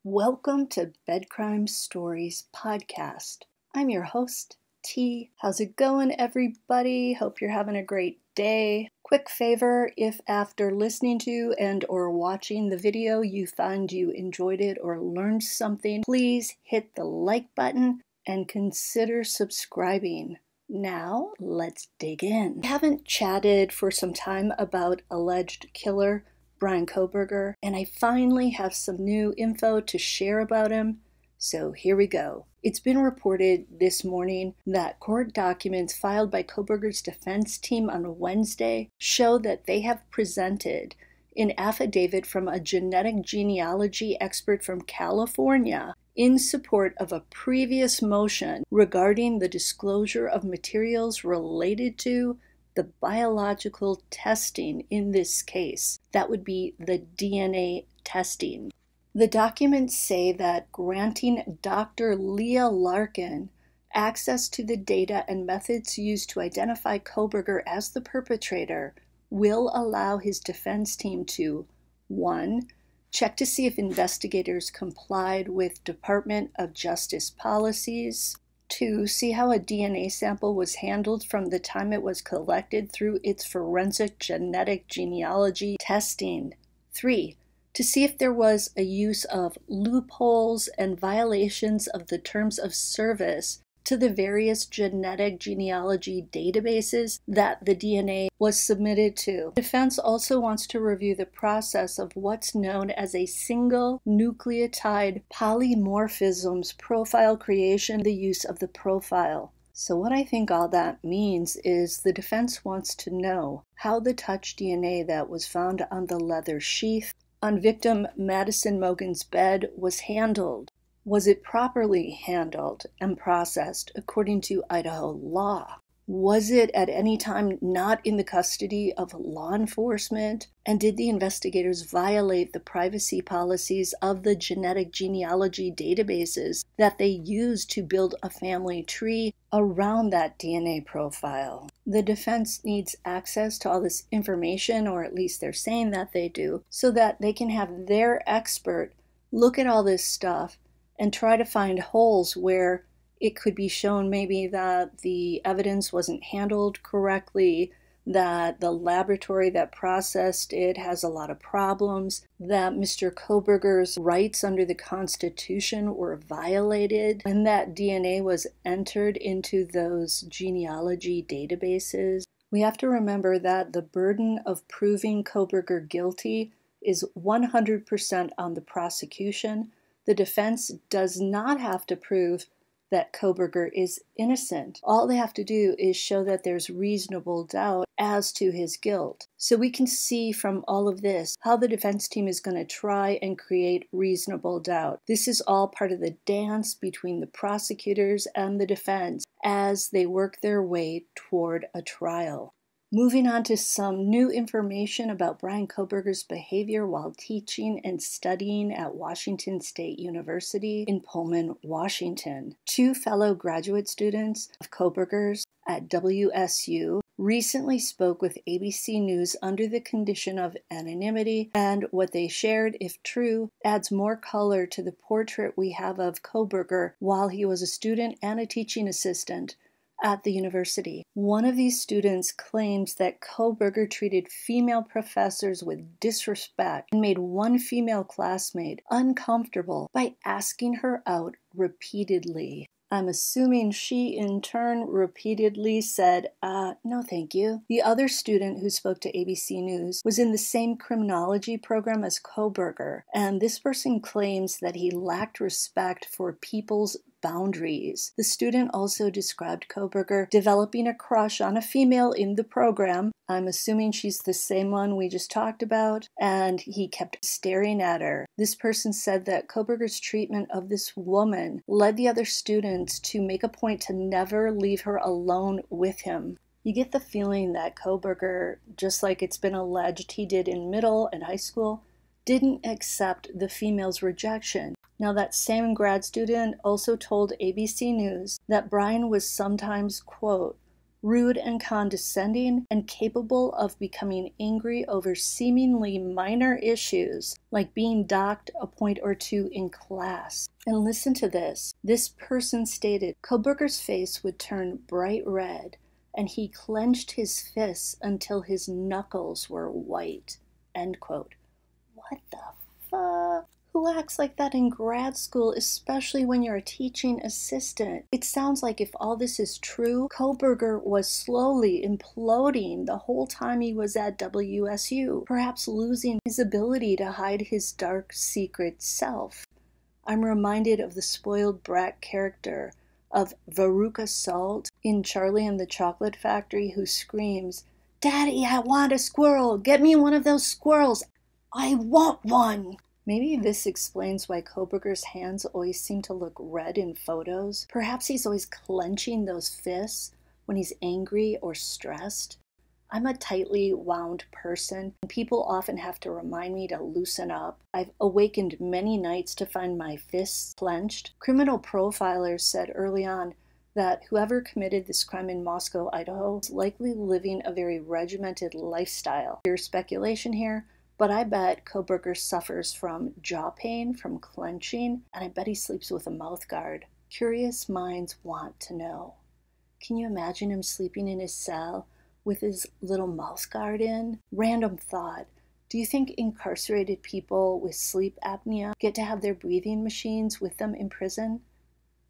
Welcome to Bed Crime Stories Podcast. I'm your host, T. How's it going, everybody? Hope you're having a great day. Quick favor, if after listening to and or watching the video you find you enjoyed it or learned something, please hit the like button and consider subscribing. Now, let's dig in. I haven't chatted for some time about alleged killer Bryan Kohberger, and I finally have some new info to share about him, so here we go. It's been reported this morning that court documents filed by Kohberger's defense team on Wednesday show that they have presented an affidavit from a genetic genealogy expert from California in support of a previous motion regarding the disclosure of materials related to the biological testing in this case. That would be the DNA testing. The documents say that granting Dr. Leah Larkin access to the data and methods used to identify Kohberger as the perpetrator will allow his defense team to 1. Check to see if investigators complied with Department of Justice policies. 2. See how a DNA sample was handled from the time it was collected through its forensic genetic genealogy testing. 3. To see if there was a use of loopholes and violations of the terms of service to the various genetic genealogy databases that the DNA was submitted to. Defense also wants to review the process of what's known as a single nucleotide polymorphisms profile creation, the use of the profile. So what I think all that means is the defense wants to know how the touch DNA that was found on the leather sheath on victim Madison Mogen's bed was handled. Was it properly handled and processed according to Idaho law? Was it at any time not in the custody of law enforcement? And did the investigators violate the privacy policies of the genetic genealogy databases that they used to build a family tree around that DNA profile? The defense needs access to all this information, or at least they're saying that they do, so that they can have their expert look at all this stuff and try to find holes where it could be shown maybe that the evidence wasn't handled correctly, that the laboratory that processed it has a lot of problems, that Mr. Kohberger's rights under the Constitution were violated, and that DNA was entered into those genealogy databases. We have to remember that the burden of proving Kohberger guilty is 100% on the prosecution. The defense does not have to prove that Kohberger is innocent. All they have to do is show that there's reasonable doubt as to his guilt. So we can see from all of this how the defense team is going to try and create reasonable doubt. This is all part of the dance between the prosecutors and the defense as they work their way toward a trial. Moving on to some new information about Bryan Kohberger's behavior while teaching and studying at Washington State University in Pullman, Washington. 2 fellow graduate students of Kohberger's at WSU recently spoke with ABC News under the condition of anonymity, and what they shared, if true, adds more color to the portrait we have of Kohberger while he was a student and a teaching assistant at the university. One of these students claims that Kohberger treated female professors with disrespect and made one female classmate uncomfortable by asking her out repeatedly. I'm assuming she in turn repeatedly said, no thank you. The other student who spoke to ABC News was in the same criminology program as Kohberger, and this person claims that he lacked respect for people's boundaries. The student also described Kohberger developing a crush on a female in the program. I'm assuming she's the same one we just talked about, and he kept staring at her. This person said that Kohberger's treatment of this woman led the other students to make a point to never leave her alone with him. You get the feeling that Kohberger, just like it's been alleged he did in middle and high school, didn't accept the female's rejection. Now, that same grad student also told ABC News that Bryan was sometimes, quote, rude and condescending, and capable of becoming angry over seemingly minor issues, like being docked a point or two in class. And listen to this. This person stated, Kohberger's face would turn bright red, and he clenched his fists until his knuckles were white. End quote. What the fuck? Who acts like that in grad school, especially when you're a teaching assistant? It sounds like if all this is true, Kohberger was slowly imploding the whole time he was at WSU, perhaps losing his ability to hide his dark secret self. I'm reminded of the spoiled brat character of Veruca Salt in Charlie and the Chocolate Factory, who screams, "Daddy, I want a squirrel! Get me one of those squirrels! I want one!" Maybe this explains why Kohberger's hands always seem to look red in photos. Perhaps he's always clenching those fists when he's angry or stressed. I'm a tightly wound person, and people often have to remind me to loosen up. I've awakened many nights to find my fists clenched. Criminal profilers said early on that whoever committed this crime in Moscow, Idaho, was likely living a very regimented lifestyle. Pure speculation here, but I bet Kohberger suffers from jaw pain from clenching, and I bet he sleeps with a mouth guard. Curious minds want to know. Can you imagine him sleeping in his cell with his little mouth guard in? Random thought. Do you think incarcerated people with sleep apnea get to have their breathing machines with them in prison?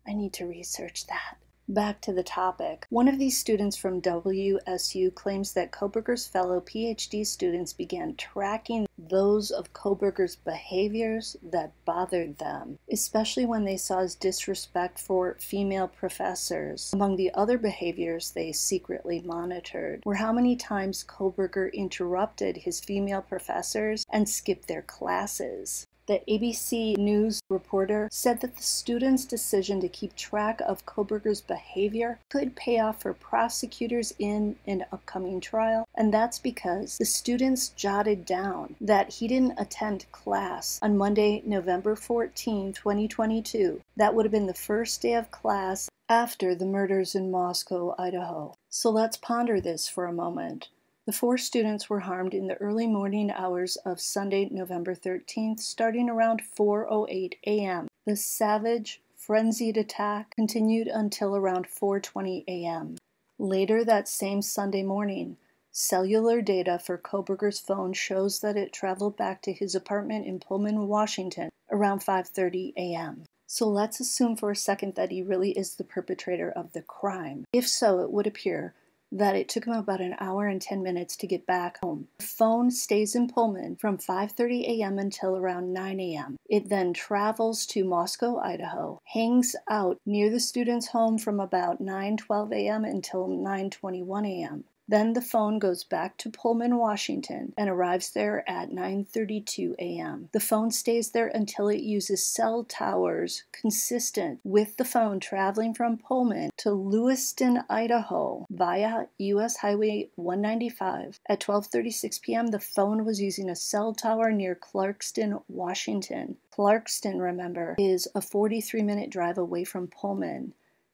I need to research that. Back to the topic. One of these students from WSU claims that Kohberger's fellow PhD students began tracking those of Kohberger's behaviors that bothered them, especially when they saw his disrespect for female professors. Among the other behaviors they secretly monitored were how many times Kohberger interrupted his female professors and skipped their classes. The ABC News reporter said that the students' decision to keep track of Kohberger's behavior could pay off for prosecutors in an upcoming trial, and that's because the students jotted down that he didn't attend class on Monday, November 14, 2022. That would have been the first day of class after the murders in Moscow, Idaho. So let's ponder this for a moment. The 4 students were harmed in the early morning hours of Sunday, November 13th, starting around 4:08 a.m. The savage, frenzied attack continued until around 4:20 a.m. Later that same Sunday morning, cellular data for Kohberger's phone shows that it traveled back to his apartment in Pullman, Washington, around 5:30 a.m. So let's assume for a second that he really is the perpetrator of the crime. If so, it would appear that it took him about an hour and 10 minutes to get back home. The phone stays in Pullman from 5:30 a.m. until around 9 a.m. It then travels to Moscow, Idaho, hangs out near the student's home from about 9:12 a.m. until 9:21 a.m. Then the phone goes back to Pullman, Washington, and arrives there at 9:32 a.m. The phone stays there until it uses cell towers consistent with the phone traveling from Pullman to Lewiston, Idaho, via U.S. Highway 195. At 12:36 p.m., the phone was using a cell tower near Clarkston, Washington. Clarkston, remember, is a 43-minute drive away from Pullman.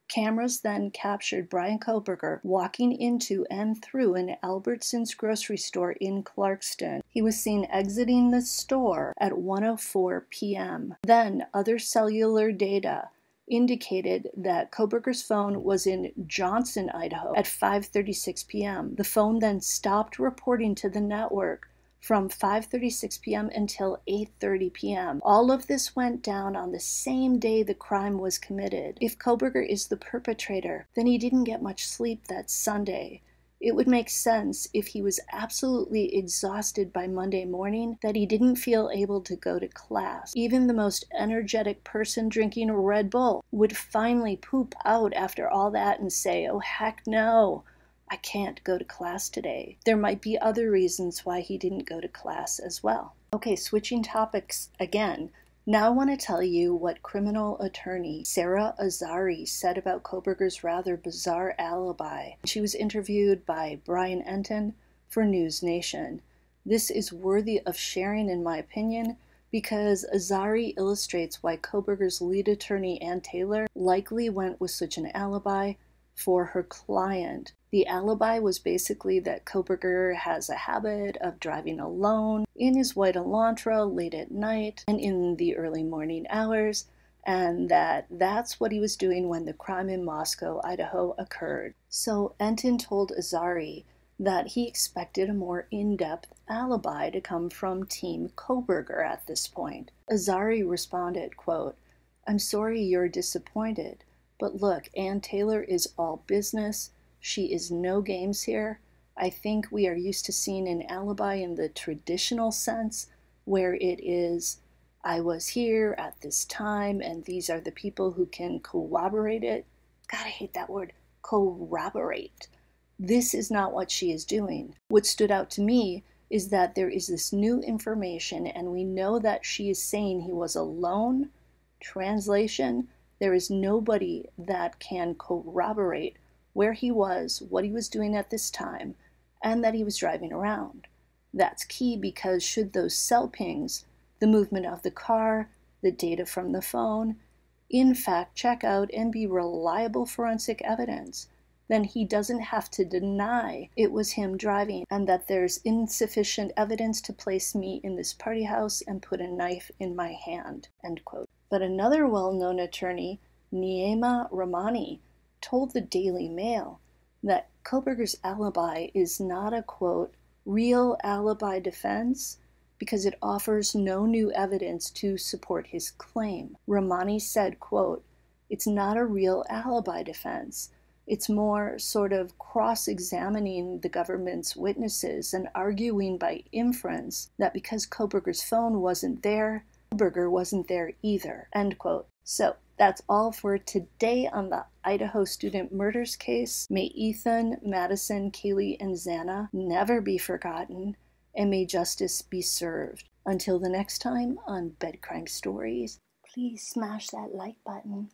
Cameras then captured Bryan Kohberger walking into and through an Albertsons grocery store in Clarkston. He was seen exiting the store at 1:04 p.m. Then other cellular data indicated that Kohberger's phone was in Johnson, Idaho at 5:36 p.m. The phone then stopped reporting to the network from 5:36 p.m. until 8:30 p.m. All of this went down on the same day the crime was committed. If Kohberger is the perpetrator, then he didn't get much sleep that Sunday. It would make sense if he was absolutely exhausted by Monday morning that he didn't feel able to go to class. Even the most energetic person drinking a Red Bull would finally poop out after all that and say, "Oh heck no, I can't go to class today." There might be other reasons why he didn't go to class as well. Okay, switching topics again. Now I want to tell you what criminal attorney Sarah Azari said about Kohberger's rather bizarre alibi. She was interviewed by Brian Enton for News Nation. This is worthy of sharing in my opinion because Azari illustrates why Kohberger's lead attorney Ann Taylor likely went with such an alibi for her client. The alibi was basically that Kohberger has a habit of driving alone in his white Elantra late at night and in the early morning hours, and that's what he was doing when the crime in Moscow, Idaho occurred. So Enton told Azari that he expected a more in-depth alibi to come from Team Kohberger at this point. Azari responded, quote, "I'm sorry you're disappointed, but look, Ann Taylor is all business. She is no games here. I think we are used to seeing an alibi in the traditional sense, where it is, I was here at this time, and these are the people who can corroborate it." God, I hate that word, corroborate. This is not what she is doing. What stood out to me is that there is this new information, and we know that she is saying he was alone. Translation, there is nobody that can corroborate where he was, what he was doing at this time, and that he was driving around. That's key because should those cell pings, the movement of the car, the data from the phone, in fact check out and be reliable forensic evidence, then he doesn't have to deny it was him driving and that there's insufficient evidence to place me in this party house and put a knife in my hand, end quote. But another well-known attorney, Niema Ramani, told the Daily Mail that Kohberger's alibi is not a, quote, real alibi defense because it offers no new evidence to support his claim. Ramani said, quote, "It's not a real alibi defense. It's more sort of cross-examining the government's witnesses and arguing by inference that because Kohberger's phone wasn't there, Kohberger wasn't there either," end quote. So that's all for today on the Idaho student murders case. May Ethan, Madison, Kaylee, and Xana never be forgotten, and may justice be served. Until the next time on Bed Crime Stories, please smash that like button.